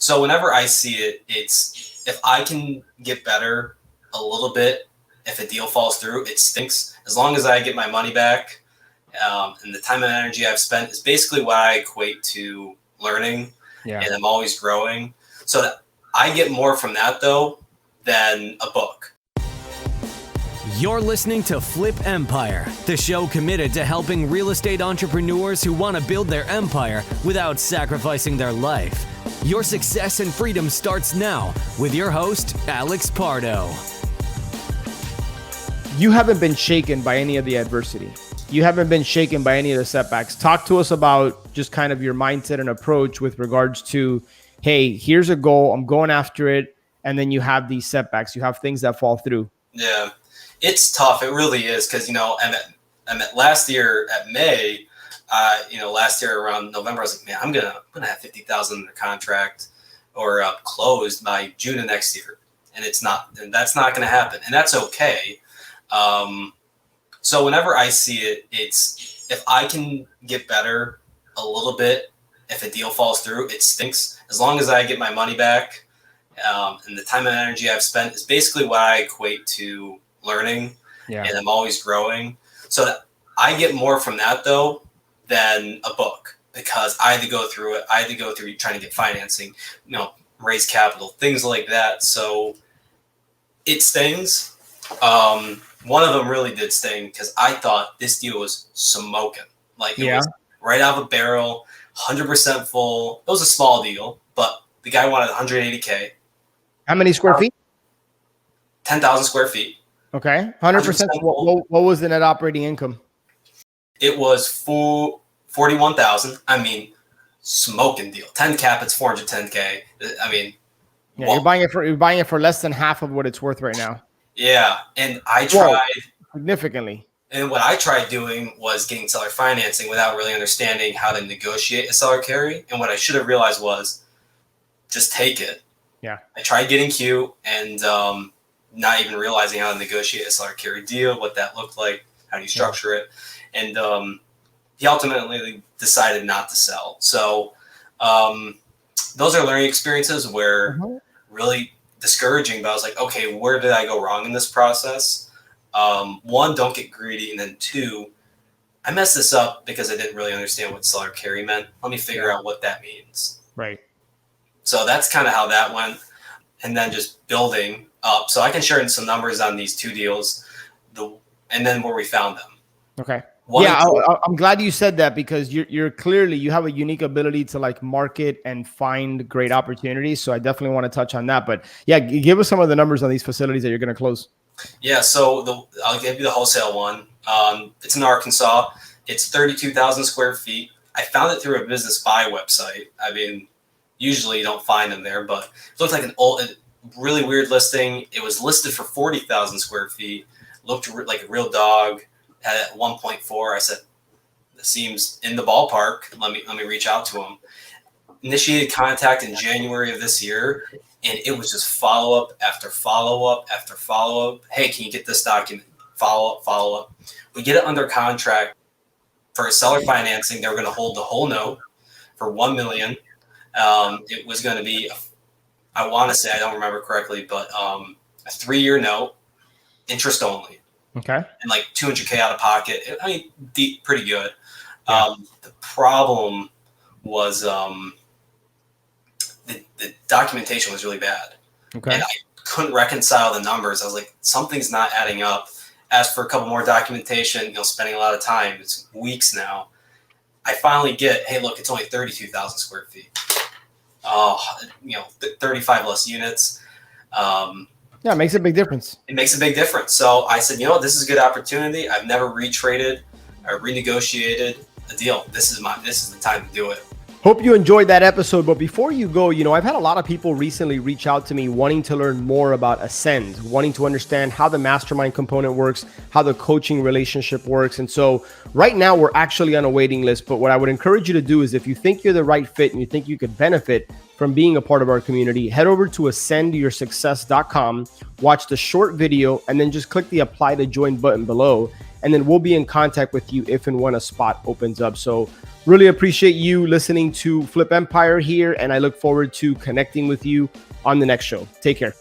So whenever I see it, it's if I can get better a little bit, if a deal falls through, it stinks. As long as I get my money back, and the time and energy I've spent is basically what I equate to learning, and I'm always growing. So that I get more from that though than a book. You're listening to Flip Empire, the show committed to helping real estate entrepreneurs who want to build their empire without sacrificing their life. Your success and freedom starts now with your host, Alex Pardo. You haven't been shaken by any of the adversity. You haven't been shaken by any of the setbacks. Talk to us about just kind of your mindset and approach with regards to, hey, here's a goal, I'm going after it, and then you have these setbacks. You have things that fall through. Yeah, it's tough. It really is because, I met last year at May. Last year around November, I was like, man, I'm gonna have 50,000 under contract or closed by June of next year, and that's not gonna happen, and that's okay. So whenever I see it, it's if I can get better a little bit, if a deal falls through, it stinks. As long as I get my money back, and the time and energy I've spent is basically what I equate to learning, and I'm always growing. So that I get more from that though than a book, because I had to go through it. I had to go through trying to get financing, raise capital, things like that. So it stings. One of them really did sting because I thought this deal was smoking. Like it was right out of a barrel, 100% full. It was a small deal, but the guy wanted 180K. How many square feet? 10,000 square feet. Okay. 100%. What was the net operating income? It was 41,000. I mean, smoking deal. 10 cap, it's 410K. I mean, you're buying it for less than half of what it's worth right now. Yeah, and I tried significantly. And what I tried doing was getting seller financing without really understanding how to negotiate a seller carry. And what I should have realized was just take it. Yeah. I tried getting cute and not even realizing how to negotiate a seller carry deal, what that looked like, how do you structure it. And he ultimately decided not to sell. So those are learning experiences where really discouraging, but I was like, okay, where did I go wrong in this process? One, don't get greedy. And then two, I messed this up because I didn't really understand what seller carry meant. Let me figure out what that means. Right. So that's kind of how that went. And then just building up. So I can share some numbers on these two deals, and then where we found them. Okay. I'm glad you said that because you're clearly, you have a unique ability to like market and find great opportunities. So I definitely want to touch on that. But yeah, give us some of the numbers on these facilities that you're going to close. Yeah. So I'll give you the wholesale one. It's in Arkansas. It's 32,000 square feet. I found it through a business buy website. I mean, usually you don't find them there, but it looked like a really weird listing. It was listed for 40,000 square feet. Looked like a real dog. At 1.4, I said, "This seems in the ballpark. Let me reach out to him." Initiated contact in January of this year, and it was just follow up after follow up after follow up. Hey, can you get this document? Follow up. We get it under contract for a seller financing. They were going to hold the whole note for $1 million. It was going to be, I want to say, I don't remember correctly, but a 3-year note, interest only. Okay. And like 200K out of pocket. I mean, pretty good. Yeah. The problem was the documentation was really bad. Okay. And I couldn't reconcile the numbers. I was like, something's not adding up. Asked for a couple more documentation, spending a lot of time. It's weeks now. I finally get, hey, look, it's only 32,000 square feet. 35 less units. Yeah, it makes a big difference. It makes a big difference. So I said, this is a good opportunity. I've never retraded or renegotiated a deal. This is the time to do it. Hope you enjoyed that episode. But before you go, I've had a lot of people recently reach out to me wanting to learn more about Ascend, wanting to understand how the mastermind component works, how the coaching relationship works. And so right now we're actually on a waiting list. But what I would encourage you to do is if you think you're the right fit and you think you could benefit from being a part of our community, head over to ascendyoursuccess.com, watch the short video, and then just click the apply to join button below. and then we'll be in contact with you if and when a spot opens up. So really appreciate you listening to Flip Empire here, and I look forward to connecting with you on the next show. Take care.